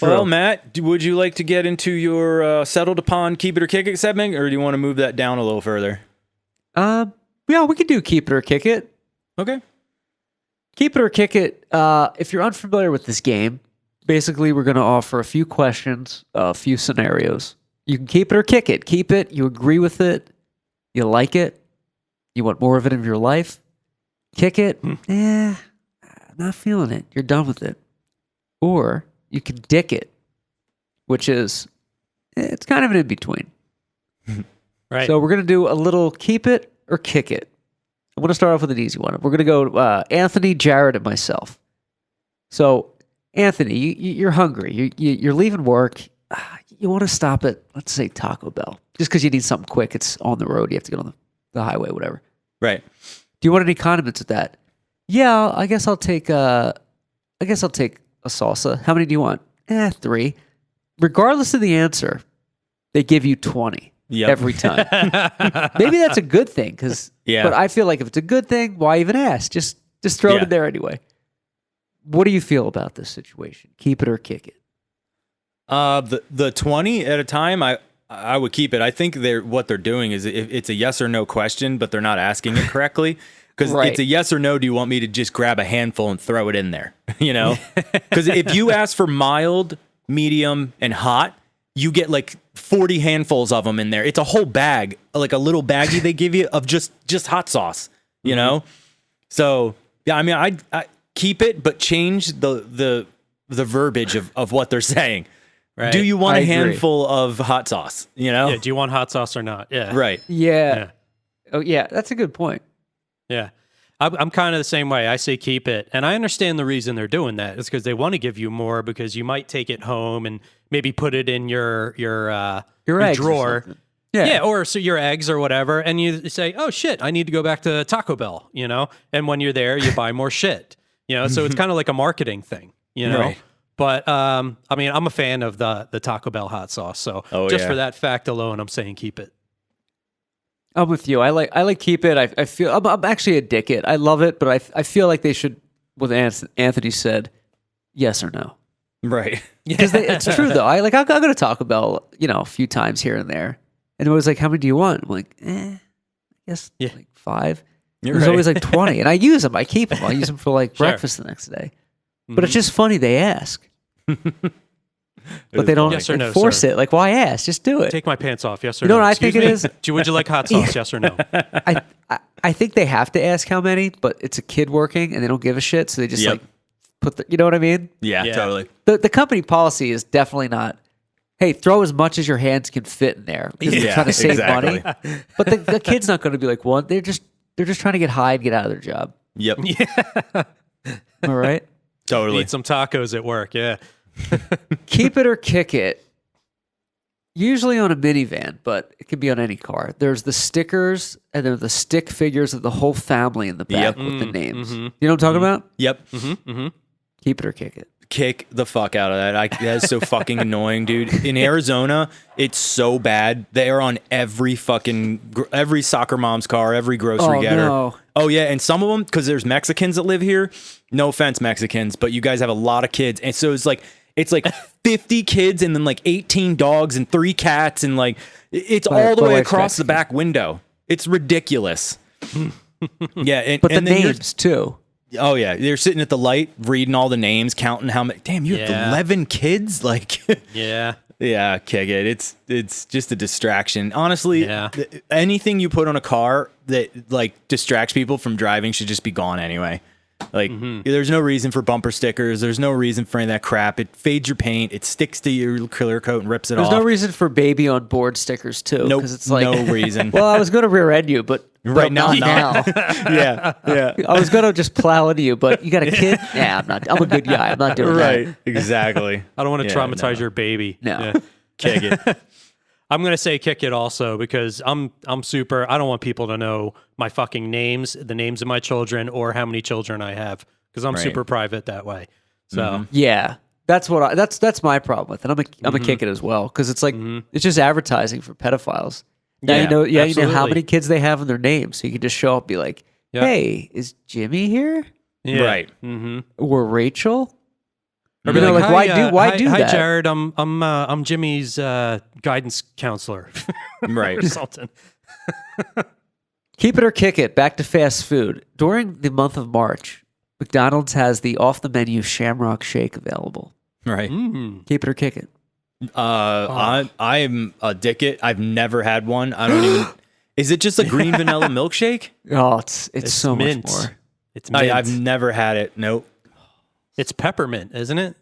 Well, Matt, would you like to get into your settled upon keep it or kick it segment, or do you want to move that down a little further? Yeah, we could do keep it or kick it. Okay. Keep it or kick it. If you're unfamiliar with this game, basically we're going to offer a few questions, a few scenarios. You can keep it or kick it. Keep it, you agree with it, you like it, you want more of it in your life. Kick it, not feeling it. You're done with it. Or you can dick it, which is, it's kind of an in-between. Right. So we're going to do a little keep it or kick it. I'm going to start off with an easy one. We're going to go Anthony, Jared, and myself. So, Anthony, you're hungry. You're leaving work. You want to stop at, let's say, Taco Bell. Just because you need something quick. It's on the road. You have to get on the highway, whatever. Right. Do you want any condiments with that? Yeah, I guess I'll take a salsa. How many do you want? 3. Regardless of the answer, they give you 20 every time. Maybe that's a good thing, but I feel like if it's a good thing, why even ask? Just throw it in there anyway. What do you feel about this situation? Keep it or kick it? The 20 at a time, I would keep it. I think what they're doing is it's a yes or no question, but they're not asking it correctly. Because it's a yes or no, do you want me to just grab a handful and throw it in there? You know? Because if you ask for mild, medium, and hot, you get like 40 handfuls of them in there. It's a whole bag, like a little baggie they give you of just hot sauce, you know? So, yeah, I mean, I keep it, but change the verbiage of what they're saying. Right. Do you want a handful of hot sauce, you know? Yeah, do you want hot sauce or not? Yeah. Right. Yeah. Oh, yeah, that's a good point. Yeah. I'm kind of the same way. I say keep it. And I understand the reason they're doing that. It's because they want to give you more because you might take it home and maybe put it in your drawer. Yeah, or so your eggs or whatever. And you say, oh, shit, I need to go back to Taco Bell, you know? And when you're there, you buy more shit, you know? So it's kind of like a marketing thing, you know? Right. But, I mean, I'm a fan of the Taco Bell hot sauce. So for that fact alone, I'm saying keep it. I'm with you. I like keep it. I feel I'm actually a dick it. I love it, but I feel like they should. What Anthony said, yes or no. Right. Because it's true though. I'll go to Taco Bell, a few times here and there, and it was like, how many do you want? I'm like, I guess like 5. There's always like 20, and I use them. I keep them. I use them for like breakfast the next day. But it's just funny they ask. But they don't force it. Like, why ask? Just do it. Take my pants off, yes or no? You know no? what I think it is? Would you like hot sauce, yes or no? I think they have to ask how many, but it's a kid working and they don't give a shit, so they just like put the, you know what I mean? Yeah, totally. The company policy is definitely not, hey, throw as much as your hands can fit in there because they're trying to save money. But the kid's not going to be like, what? They're just trying to get high and get out of their job. Yep. Yeah. All right? Totally. Eat some tacos at work, yeah. Keep it or kick it. Usually on a minivan, but it can be on any car. There's the stickers and there's the stick figures of the whole family in the back with the names. You know what I'm talking about? Yep. Keep it or kick it. Kick the fuck out of that. That is so fucking annoying, dude. In Arizona, it's so bad. They are on every soccer mom's car, every grocery getter. No. Oh yeah, and some of them, because there's Mexicans that live here. No offense, Mexicans, but you guys have a lot of kids, and so it's like 50 kids and then like 18 dogs and 3 cats and like it's all the way across the back window. It's ridiculous. Yeah, but and the names too. Oh yeah, they're sitting at the light, reading all the names, counting how many. Damn, you have 11 kids. Like, yeah, kick it. It's just a distraction. Honestly, anything you put on a car that like distracts people from driving should just be gone anyway. Like, there's no reason for bumper stickers. There's no reason for any of that crap. It fades your paint. It sticks to your clear coat and rips it off. There's no reason for baby on board stickers too. Nope, it's like, no reason. Well, I was going to rear end you, but right now. Yeah. I was going to just plow into you, but you got a kid? Yeah, I'm not. I'm a good guy. I'm not doing that. Right, exactly. I don't want to traumatize your baby. No. Yeah. Kick it. I'm going to say kick it also because I'm super, I don't want people to know my fucking names, the names of my children, or how many children I have because I'm super private that way. So yeah, that's what that's my problem with it. I'm a kick it as well because it's like it's just advertising for pedophiles. Now you know how many kids they have in their names, so you can just show up and be like, hey, is Jimmy here? Yeah. Right. Or Rachel? Or be like, why do hi, that? Jared, I'm Jimmy's guidance counselor. Right. Or something. Keep it or kick it. Back to fast food. During the month of March, McDonald's has the off-the-menu Shamrock Shake available. Right. Keep it or kick it. I'm a dicket. I've never had one. I don't even. Is it just a green vanilla milkshake? Oh, it's so mint. much more. It's mint. I've never had it. Nope. It's peppermint, isn't it?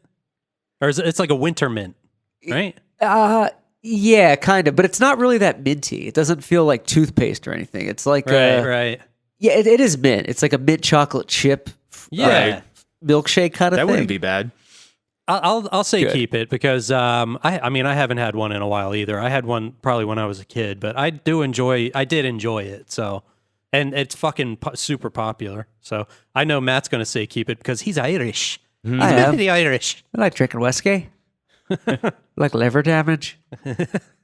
Or is it, it's like a winter mint, right? Yeah, kind of, but it's not really that minty. It doesn't feel like toothpaste or anything. It's like Right. Yeah, it is mint. It's like a mint chocolate chip. Yeah. Milkshake kind of That thing. wouldn't be bad. I'll say Good. keep it because I mean I haven't had one in a while either. I had one probably when I was a kid, but I did enjoy it. So, and it's fucking super popular. So I know Matt's gonna say keep it because he's Irish. He's I am. really Irish. I like drinking whiskey. Like liver damage.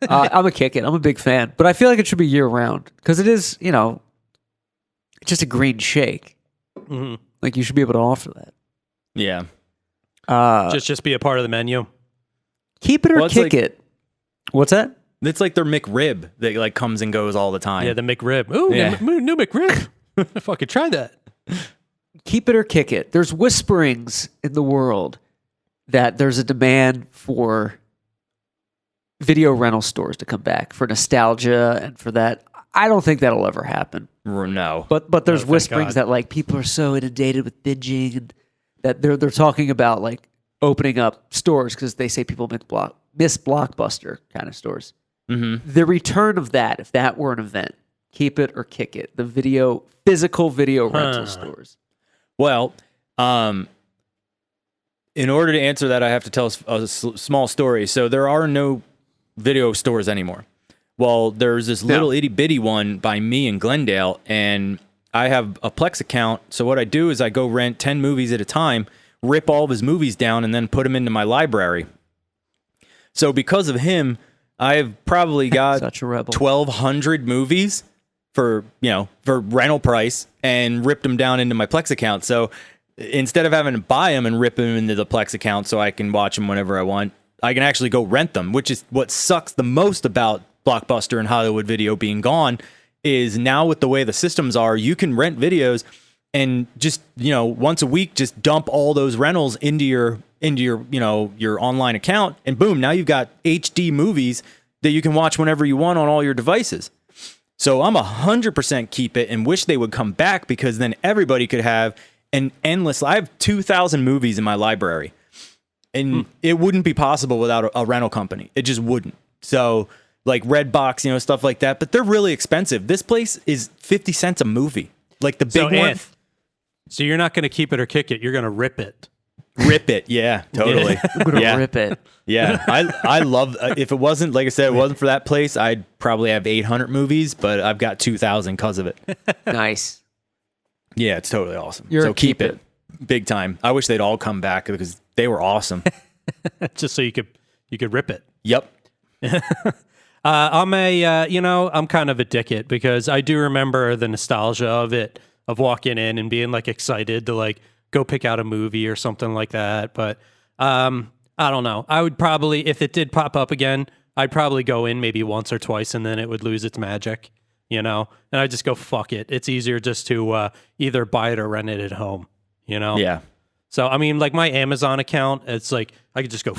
I'm a kick it. I'm a big fan, but I feel like it should be year round because it is, it's just a green shake. Mm-hmm. Like you should be able to offer that. Yeah. Just be a part of the menu. Keep it or Well, it's kick like- it. What's that? It's like their McRib that like comes and goes all the time. Yeah, the McRib. Ooh, Yeah. new McRib. Fucking try that. Keep it or kick it. There's whisperings in the world that there's a demand for video rental stores to come back for nostalgia and for that. I don't think that'll ever happen. No. But there's thank whisperings God. that like people are so inundated with binging and that they're talking about like opening up stores because they say people miss Blockbuster kind of stores. Mm-hmm. The return of that, if that were an event, keep it or kick it. The physical video rental stores. Well, in order to answer that, I have to tell a small story. So there are no video stores anymore. Well, there's this little itty bitty one by me in Glendale, and I have a Plex account. So what I do is I go rent 10 movies at a time, rip all of his movies down, and then put them into my library. So because of him, I've probably got Such a rebel. 1,200 movies for rental price and ripped them down into my Plex account. So instead of having to buy them and rip them into the Plex account so I can watch them whenever I want, I can actually go rent them, which is what sucks the most about Blockbuster and Hollywood Video being gone is now with the way the systems are, you can rent videos and just, once a week, just dump all those rentals into your your online account, and boom, now you've got HD movies that you can watch whenever you want on all your devices. So I'm 100% keep it and wish they would come back because then everybody could have an endless. I have 2,000 movies in my library, and it wouldn't be possible without a rental company. It just wouldn't. So like Redbox, stuff like that, but they're really expensive. This place is 50 cents a movie, like the big one. Anth, so you're not going to keep it or kick it. You're going to rip it. Rip it, yeah, totally. I'm gonna rip it. Yeah, I love. If it wasn't, like I said, it wasn't for that place, I'd probably have 800 movies, but I've got 2,000 because of it. Nice. Yeah, it's totally awesome. You're so a keep keep it, big time. I wish they'd all come back because they were awesome. Just so you could rip it. Yep. I'm I'm kind of a dickhead because I do remember the nostalgia of it, of walking in and being like excited to like go pick out a movie or something like that. But I don't know. I would probably, if it did pop up again, I'd probably go in maybe once or twice and then it would lose its magic, and I just go, fuck it. It's easier just to either buy it or rent it at home, Yeah. So, I mean, like my Amazon account, it's like I could just go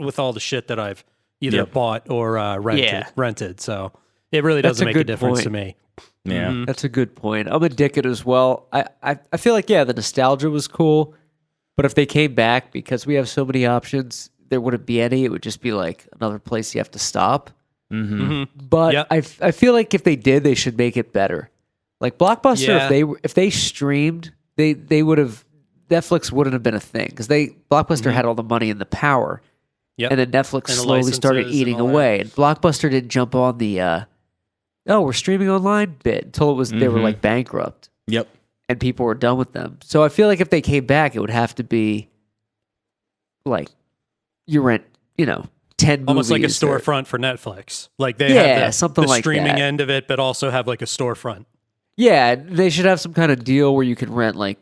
with all the shit that I've either bought or rented. So it really doesn't make a difference to me. Yeah. That's a good point. I'm a dickhead as well. I feel like, the nostalgia was cool, but if they came back, because we have so many options, there wouldn't be any. It would just be like another place you have to stop. Mm-hmm. But Yep. I feel like if they did, they should make it better. Like Blockbuster, Yeah. if they streamed, they would have, Netflix wouldn't have been a thing because Blockbuster had all the money and the power. Yep. And then Netflix And the slowly started licenses and eating all that. away. And Blockbuster didn't jump on the we're streaming online bit until it was they were like bankrupt Yep. and people were done with them. So I feel like if they came back, it would have to be like you rent, 10 Almost like a movies or- storefront for Netflix. Like they Yeah, have something the like streaming that. end of it, but also have like a storefront. Yeah, they should have some kind of deal where you can rent like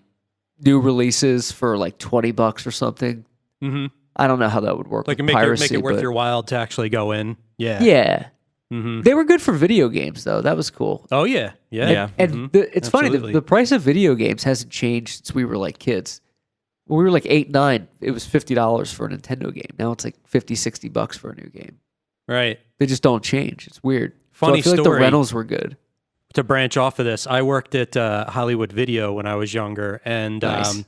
new releases for like $20 or something. Mm-hmm. I don't know how that would work. Like with make piracy, it worth but- your while to actually go in. Yeah. Yeah. Mm-hmm. They were good for video games, though. That was cool. Oh yeah. Yeah. And it's funny, Absolutely. the price of video games hasn't changed since we were like kids. When we were like 8, 9, it was $50 for a Nintendo game. Now it's like $50, $60 for a new game. Right. They just don't change. It's weird. Funny so I feel like story. the rentals were good. To branch off of this, I worked at Hollywood Video when I was younger, and Nice.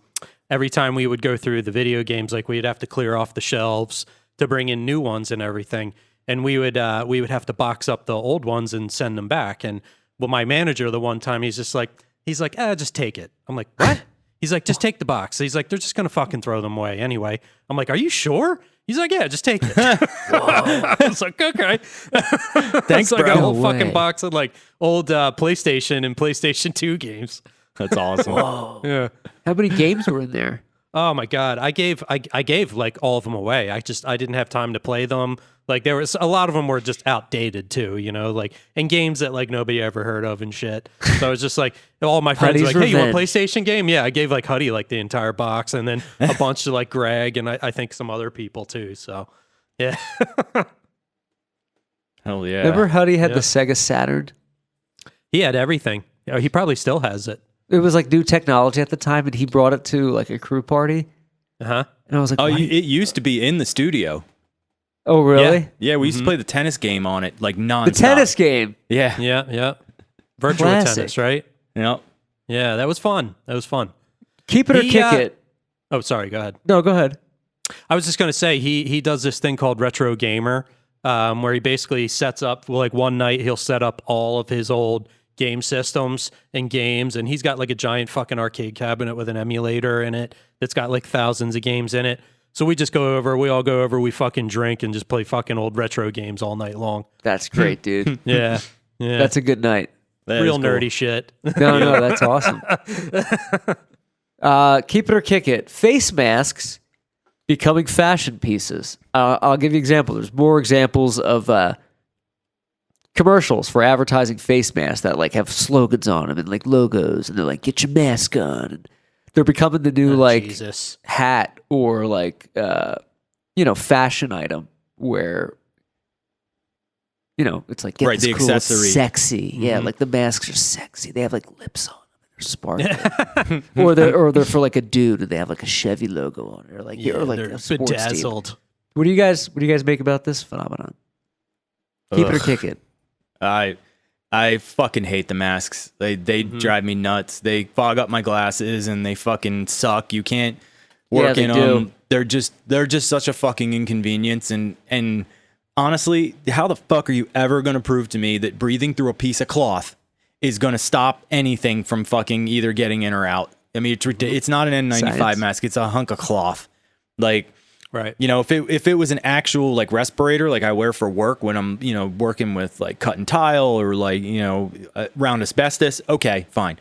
every time we would go through the video games, like we'd have to clear off the shelves to bring in new ones and everything, and we would have to box up the old ones and send them back. And well, my manager the one time he's like, just take it. I'm like, what? He's like, just take the box. He's like, they're just gonna fucking throw them away anyway. I'm like, are you sure? He's like, yeah, just take it. I was like, okay. Thanks, so I got a bro. whole No fucking way. box of like old PlayStation and PlayStation 2 games. That's awesome. Yeah. How many games were in there? Oh my god, I gave like all of them away. I didn't have time to play them. Like there was a lot of them were just outdated too, you know, like and games that like nobody ever heard of and shit. So I was just like all my friends were Huddy's like, "Hey, you want a Revenge. PlayStation game?" Yeah, I gave like Huddy like the entire box, and then a bunch to like Greg and I think some other people too. So yeah, Hell yeah. Remember Huddy had Yeah. the Sega Saturn? he had everything. Oh, he probably still has it. It was like new technology at the time, and he brought it to like a crew party. Uh-huh. And I was like, Oh, "Why-" it used to be in the studio. oh really? Yeah, we used to play the tennis game on it, like nonstop. The tennis game. Yeah. Yeah. Virtual Classic. tennis, right? Yep. Yeah, that was fun. Keep it or He, kick it. Oh, sorry, go ahead. No, go ahead. I was just going to say he does this thing called Retro Gamer, where he basically sets up like one night he'll set up all of his old game systems and games, and he's got like a giant fucking arcade cabinet with an emulator in it that's got like thousands of games in it. So we all go over, we fucking drink and just play fucking old retro games all night long. That's great, dude. Yeah, yeah, That's a good night. That real is cool. nerdy shit. No, that's awesome. Keep it or kick it. Face masks becoming fashion pieces. I'll give you an example. There's more examples of commercials for advertising face masks that like have slogans on them and like logos, and they're like, "Get your mask on." And they're becoming the new like Jesus. hat or like fashion item where it's like get Right, this the cool, accessory. sexy. Yeah, like the masks are sexy. They have like lips on them. They're sparkling. or they're for like a dude and they have like a Chevy logo on it, or like Yeah, or like they're a sports team. bedazzled. What do you guys make about this phenomenon? Keep it or Ugh. kick it. I fucking hate the masks. They drive me nuts. They fog up my glasses and they fucking suck. You can't work they in do. them. They're just such a fucking inconvenience. And honestly, how the fuck are you ever gonna prove to me that breathing through a piece of cloth is gonna stop anything from fucking either getting in or out? I mean, it's not an N95 Science. mask. It's a hunk of cloth. Like, Right. you know, if it was an actual like respirator like I wear for work when I'm, working with like cutting tile or like, around asbestos, okay, fine.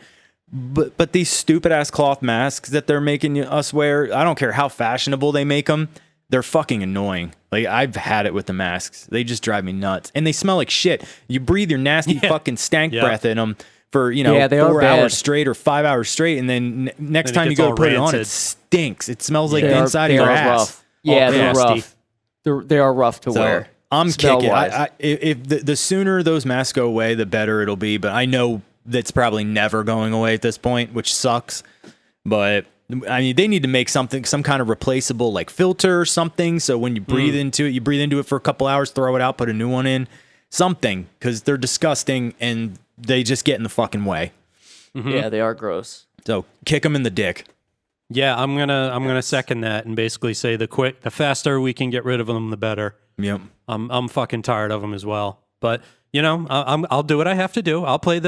But these stupid ass cloth masks that they're making us wear, I don't care how fashionable they make them, they're fucking annoying. Like I've had it with the masks. They just drive me nuts. And they smell like shit. You breathe your nasty fucking stank Yeah. breath in them for, Yeah, they are 4 bad. hours straight or 5 hours straight, and then next Then it time you gets go all put it on, it rancid. stinks. It smells like They the are- inside they of your are ass. rough. Yeah, they're nasty. rough. They are rough to So, wear. I'm kicking. Smell-wise. If the sooner those masks go away, the better it'll be. But I know that's probably never going away at this point, which sucks. But I mean, they need to make some kind of replaceable like filter or something. So when you breathe into it, you breathe into it for a couple hours, throw it out, put a new one in, something, because they're disgusting and they just get in the fucking way. Yeah, they are gross. So kick them in the dick. Yeah, I'm gonna second that and basically say the faster we can get rid of them, the better. Yep. I'm fucking tired of them as well. But I'll do what I have to do. I'll play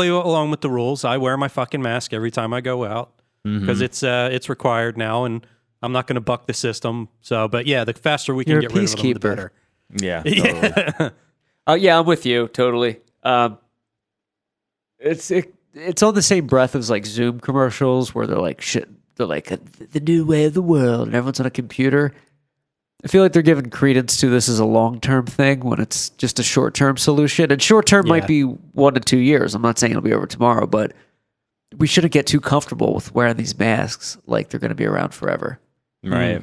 along with the rules. I wear my fucking mask every time I go out because it's required now, and I'm not gonna buck the system. So, but yeah, the faster we can You're a get rid of them, the peacekeeper. better. Yeah. Totally. Yeah, I'm with you totally. It's on the same breath as like Zoom commercials where they're like shit. They're like the new way of the world, and everyone's on a computer. I feel like they're giving credence to this as a long-term thing when it's just a short-term solution. And short-term might be 1 to 2 years. I'm not saying it'll be over tomorrow, but we shouldn't get too comfortable with wearing these masks like they're going to be around forever. Right.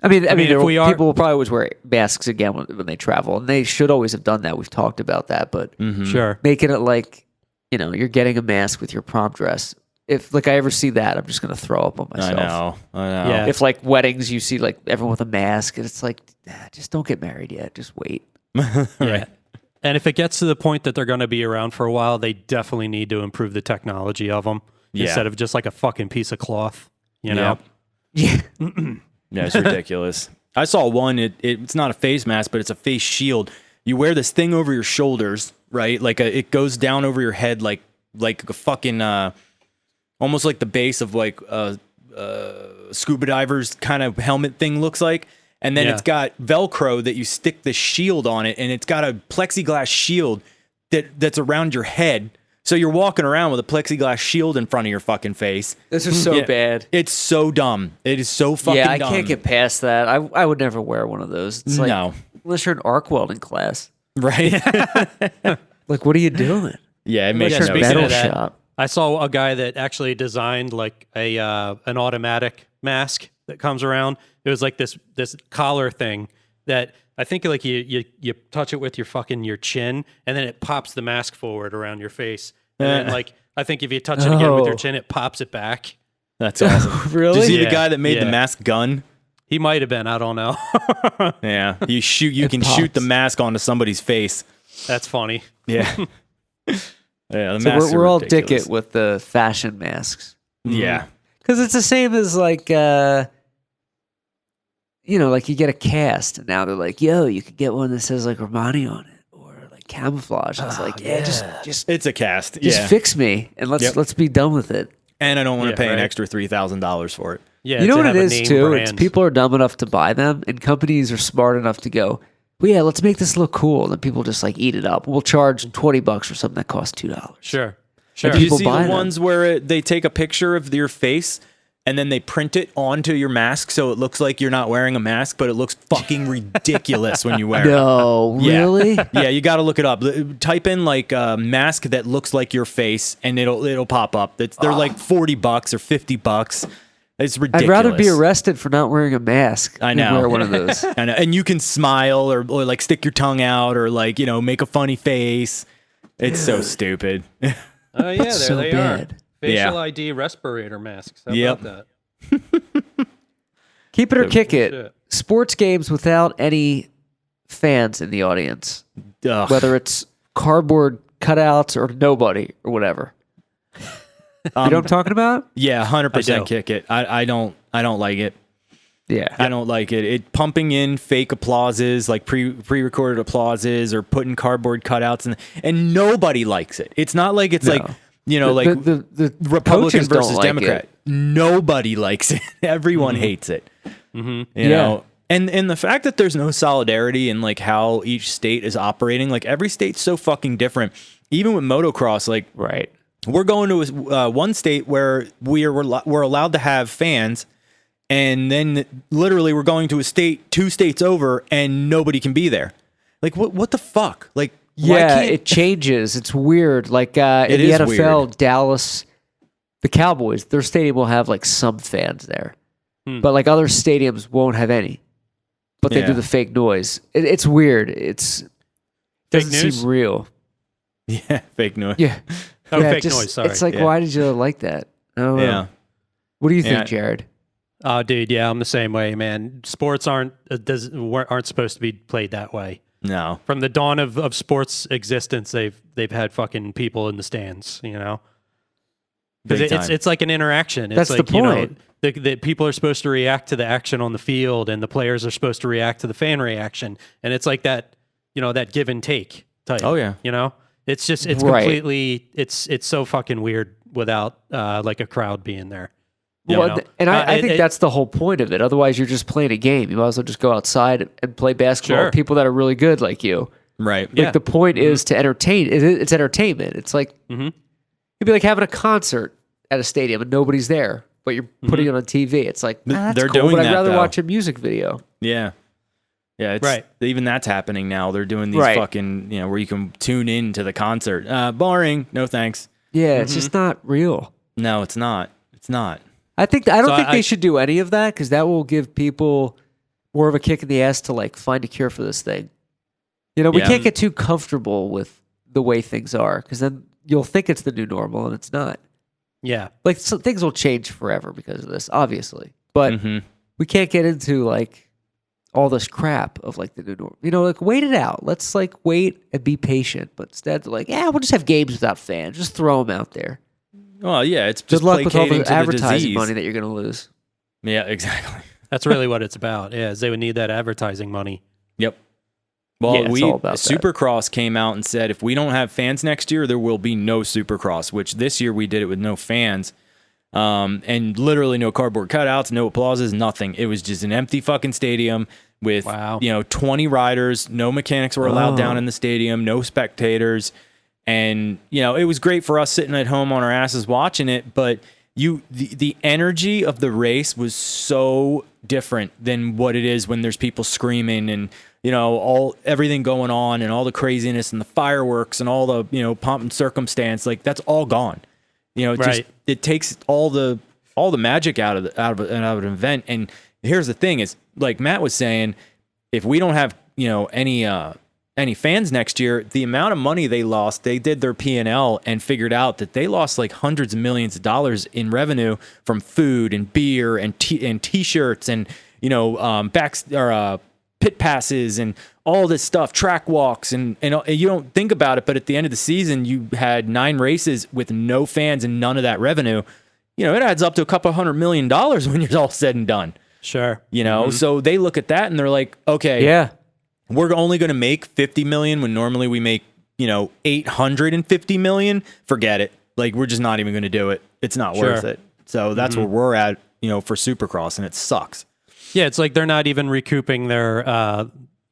I mean, if we are people will probably always wear masks again when they travel, and they should always have done that. We've talked about that, but sure. making it like, you're getting a mask with your prom dress. If like I ever see that, I'm just gonna throw up on myself. I know. Yeah. If like weddings, you see like everyone with a mask, and it's like, just don't get married yet. Just wait. Yeah. And if it gets to the point that they're going to be around for a while, they definitely need to improve the technology of them instead of just like a fucking piece of cloth, you know? Yeah. Yeah, it's ridiculous. I saw one. It's not a face mask, but it's a face shield. You wear this thing over your shoulders, right? Like it goes down over your head, like a fucking almost like the base of like scuba divers kind of helmet thing looks like. And then it's got Velcro that you stick the shield on it, and it's got a plexiglass shield that's around your head. So you're walking around with a plexiglass shield in front of your fucking face. This is so bad. It's so dumb. It is so fucking dumb. Yeah, I can't get past that. I would never wear one of those. It's like, no. Unless you're in arc welding class. Right? Like, what are you doing? Yeah, it makes Unless no you're speaking metal of that, shop. I saw a guy that actually designed like an automatic mask that comes around. It was like this collar thing that I think like you touch it with your chin, and then it pops the mask forward around your face. And then like I think if you touch it again with your chin, it pops it back. That's awesome. Really? Did you see the guy that made the mask gun? He might have been. I don't know. Yeah, you can shoot the mask onto somebody's face. That's funny. Yeah. Yeah, the So masks we're are all ridiculous. dick it with the fashion masks. Yeah. Because it's the same as like, like you get a cast, and now they're like, yo, you could get one that says like Romani on it, or like camouflage. It's like, just It's a cast. just fix me, and let's be done with it. And I don't want to pay an right. extra $3,000 for it. Yeah, You know to what it have a is name too? brand. It's people are dumb enough to buy them, and companies are smart enough to go, well, yeah, let's make this look cool. And then people just like eat it up. We'll charge $20 for something that costs $2. Sure. Did you people see buy the them. ones where they take a picture of your face and then they print it onto your mask so it looks like you're not wearing a mask, but it looks fucking ridiculous when you wear it? No, Yeah. really? Yeah, you got to look it up. Type in like a mask that looks like your face, and it'll pop up. They're like $40 or $50. It's ridiculous. I'd rather be arrested for not wearing a mask I than know. wear one of those. I know. And you can smile or like stick your tongue out or like, make a funny face. It's so stupid. Oh yeah, That's there so they bad. are. Facial Yeah. ID respirator masks. How Yep. about that? Keep it or kick it. Shit. Sports games without any fans in the audience, Ugh. whether it's cardboard cutouts or nobody or whatever. You know what I'm talking about? Yeah, 100% I do. kick it. I don't like it. Yeah. I don't like it. It pumping in fake applauses, like pre-recorded applauses, or putting cardboard cutouts, and nobody likes it. It's not like it's like like the Republican coaches don't versus like Democrat. it. Nobody likes it. Everyone hates it. You Yeah. know, and the fact that there's no solidarity in like how each state is operating, like every state's so fucking different. Even with motocross, like Right. we're going to one state where we're allowed to have fans. And then literally we're going to two states over, and nobody can be there. Like, what the fuck? Like, why Yeah, can't it changes. It's weird. Like in the is NFL, weird. Dallas, the Cowboys, their stadium will have like some fans there, but like other stadiums won't have any. But they do Yeah. the fake noise. It's weird. It doesn't news? seem real. Yeah, fake news. Yeah. Oh, Yeah, fake noise. Sorry. It's like, Yeah. why did you like that? I don't know. Yeah. What do you think, Yeah. Jared? Oh, dude, yeah, I'm the same way, man. Sports aren't supposed to be played that way. No. From the dawn of sports existence, they've had fucking people in the stands, because Big time. it's like an interaction. It's That's the like, point. The people are supposed to react to the action on the field, and the players are supposed to react to the fan reaction, and it's like that, that give and take type. Oh, yeah. It's just Right. completely it's so fucking weird without like a crowd being there. You Well, know? and I think it- that's the whole point of it. Otherwise, you're just playing a game. You might as well just go outside and play basketball Sure. with people that are really good like you. Right. Yeah. Like the point is to entertain. It's entertainment. It's like it'd be like having a concert at a stadium and nobody's there, but you're putting it on TV. It's like that's They're cool, doing but I'd that, rather though. watch a music video. Yeah. Yeah. It's, Right. Even that's happening now. They're doing these Right. fucking, where you can tune in to the concert. Boring. No thanks. Yeah, it's just not real. No, it's not. It's not. I don't So think I- they should do any of that because that will give people more of a kick in the ass to like find a cure for this thing. You know, we can't get too comfortable with the way things are because then you'll think it's the new normal and it's not. Yeah. Like so things will change forever because of this, obviously. But we can't get into like all this crap of like the new normal. You know, like wait it out. Let's like wait and be patient. But instead, like, we'll just have games without fans. Just throw them out there. Well, yeah, it's Good just luck with all placating the to advertising disease. money that you're going to lose. Yeah, exactly. That's really what it's about. Yeah, is they would need that advertising money. Yep. Well, Yeah, it's all about that. Supercross came out and said if we don't have fans next year, there will be no Supercross. Which this year we did it with no fans, and literally no cardboard cutouts, no applauses, nothing. It was just an empty fucking stadium with 20 riders. No mechanics were allowed down in the stadium. No spectators, and it was great for us sitting at home on our asses watching it. But the energy of the race was so different than what it is when there's people screaming and everything going on and all the craziness and the fireworks and all the pomp and circumstance. Like that's all gone. It takes all the magic out of an event. And here's the thing: is like Matt was saying, if we don't have any fans next year, the amount of money they lost, they did their P&L and figured out that they lost like hundreds of millions of dollars in revenue from food and beer and t-shirts and pit passes and all this stuff, track walks, and you don't think about it, but at the end of the season, you had 9 races with no fans and none of that revenue. It adds up to a couple $100 million when you're all said and done. Sure. So they look at that and they're like, okay, we're only going to make 50 million when normally we make 850 million. Forget it. Like we're just not even going to do it. It's not worth it. So that's where we're at, for Supercross, and it sucks. Yeah, it's like they're not even recouping their,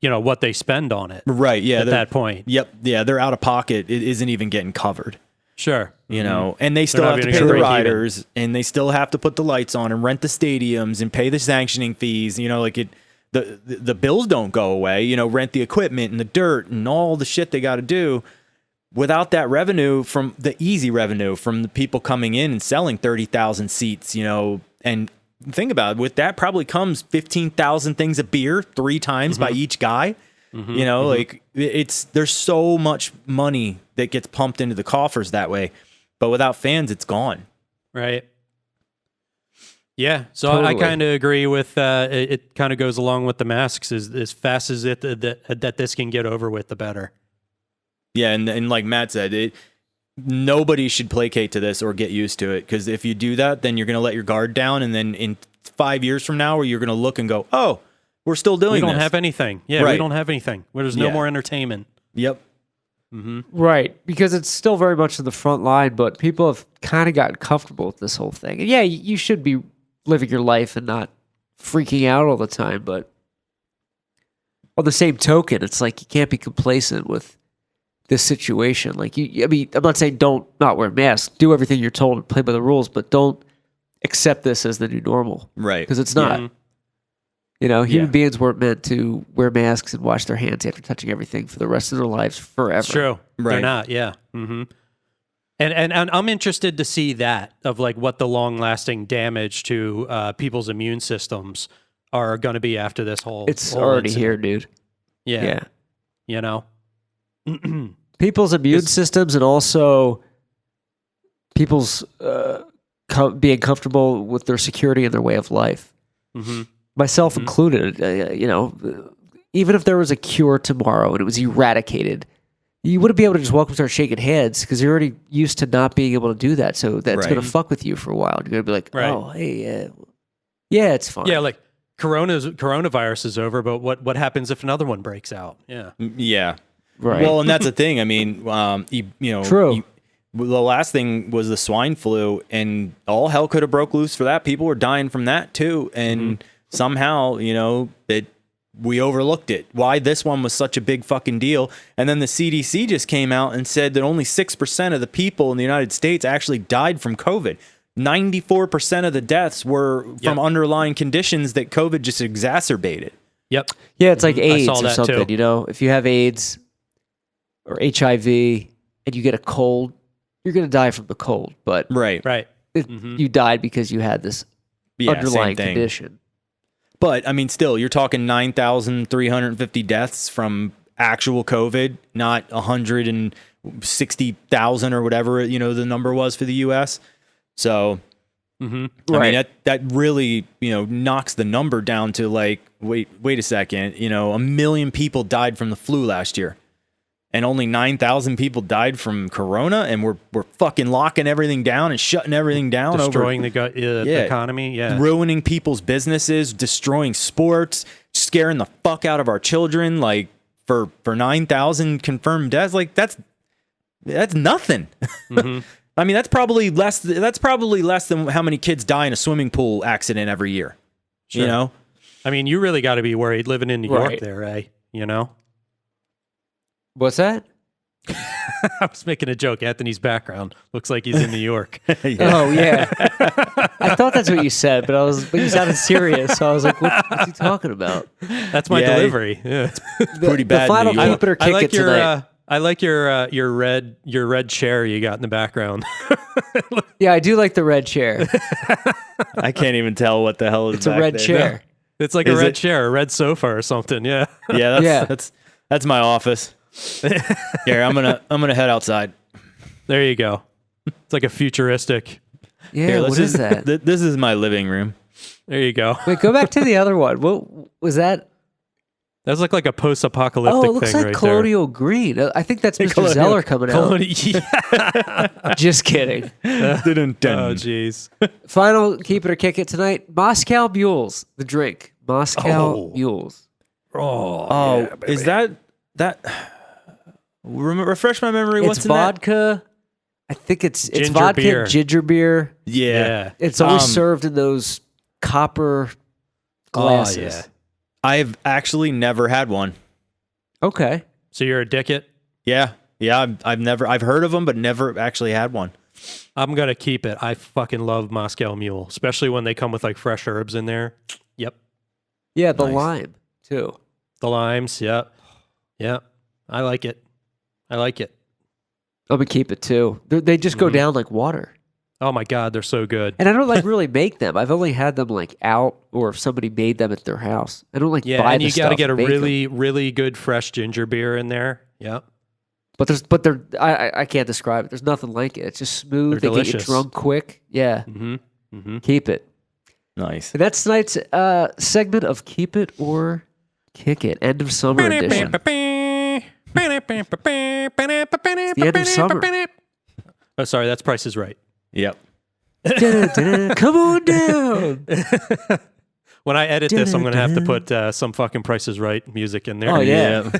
what they spend on it. Right. Yeah. At that point. Yep. Yeah. They're out of pocket. It isn't even getting covered. Sure. And they still have to pay the riders, and they still have to put the lights on and rent the stadiums and pay the sanctioning fees. The bills don't go away. Rent the equipment and the dirt and all the shit they got to do. Without that revenue from the easy revenue from the people coming in and selling 30,000 seats, and think about it, with that probably comes 15,000 things of beer 3 times by each guy. Like there's so much money that gets pumped into the coffers that way, but without fans, it's gone. Right. Yeah. So Totally. I kind of agree with, it kind of goes along with the masks as fast as that this can get over with, the better. Yeah. And like Matt said, nobody should placate to this or get used to it. Cause if you do that, then you're going to let your guard down. And then in 5 years from now, where you're going to look and go, oh, we're still doing We don't this. have anything. Yeah. Right. We don't have anything. There's no more entertainment. Yep. Right, because it's still very much in the front line, but people have kind of gotten comfortable with this whole thing. And yeah, you should be living your life and not freaking out all the time, but on the same token, it's like you can't be complacent with this situation. Like I'm not saying don't not wear masks, do everything you're told and play by the rules, but don't accept this as the new normal. Right. Because it's not. Human beings weren't meant to wear masks and wash their hands after touching everything for the rest of their lives forever. It's true. Right. They're not. Yeah. Mm-hmm. And I'm interested to see that of like what the long lasting damage to people's immune systems are going to be after this whole. It's whole already incident. here, dude. Yeah. People's immune systems and also people's being comfortable with their security and their way of life. Myself included, even if there was a cure tomorrow and it was eradicated, you wouldn't be able to just walk up and start shaking hands because you're already used to not being able to do that. So that's going to fuck with you for a while. You're going to be like, oh, hey, yeah, it's fine. Yeah, like coronavirus is over, but what happens if another one breaks out? Yeah. Yeah. Right. Well, and that's the thing. I mean, True. The last thing was the swine flu, and all hell could have broke loose for that. People were dying from that too, and somehow, that we overlooked it. Why this one was such a big fucking deal, and then the CDC just came out and said that only 6% of the people in the United States actually died from COVID. 94% of the deaths were from underlying conditions that COVID just exacerbated. Yep. Yeah, it's like AIDS saw or that something. too. If you have AIDS or HIV and you get a cold, you're going to die from the cold. But Right. Right. you died because you had this underlying same thing. condition. But I mean, still, you're talking 9,350 deaths from actual COVID, not 160,000 or whatever, the number was for the US. So, I mean, that really, knocks the number down to like, wait a second, 1 million people died from the flu last year. And only 9,000 people died from corona, and we're fucking locking everything down and shutting everything down, destroying the economy, ruining people's businesses, destroying sports, scaring the fuck out of our children. Like for 9,000 confirmed deaths, like that's nothing. I mean, that's probably less than how many kids die in a swimming pool accident every year. Sure. I mean, you really got to be worried living in New York there, Ray. What's that? I was making a joke. Anthony's background looks like he's in New York. Oh yeah. I thought that's what you said, but you sounded serious, so I was like, what's he talking about? That's my delivery. Yeah, it's pretty bad. The final keep it or kick it tonight. I like your red chair you got in the background. Yeah, I do like the red chair. I can't even tell what the hell is. It's a red chair. No. It's like a red chair, a red sofa or something. Yeah. Yeah. That's my office. Here, I'm gonna head outside. There you go. It's like a futuristic. Yeah, Here, what is that? This is my living room. There you go. Wait, go back to the other one. What was that? That's like a post-apocalyptic thing. Oh, it looks like right colonial green. I think that's Mr. Zeller coming out. Just kidding. Oh, jeez. Final keep it or kick it tonight. Moscow Mules, the drink. Moscow Mules. Oh, yeah, is that? Refresh my memory. What's it's in vodka. I think it's Ginger vodka, beer. ginger beer. Yeah. It's always served in those copper glasses. Yeah. I've actually never had one. Okay. So you're a dickit? Yeah. I've heard of them, but never actually had one. I'm gonna keep it. I fucking love Moscow Mule, especially when they come with like fresh herbs in there. Yep. Yeah, the lime too. The limes. Yep. Yep. I like it. I'm gonna keep it too. They just go down like water. Oh my God, they're so good. And I don't like really make them. I've only had them like out, or if somebody made them at their house. I don't like buy and the you stuff. got to get a make really, them. really good fresh ginger beer in there. Yep. But I can't describe it. There's nothing like it. It's just smooth. They're They get you delicious. drunk quick. Yeah. Keep it. Nice. And that's tonight's segment of Keep It or Kick It. End of summer edition. The end of summer. Oh, sorry, that's Price is Right. Yep. Come on down. When I edit this, I'm going to have to put some fucking Price is Right music in there. Oh, yeah.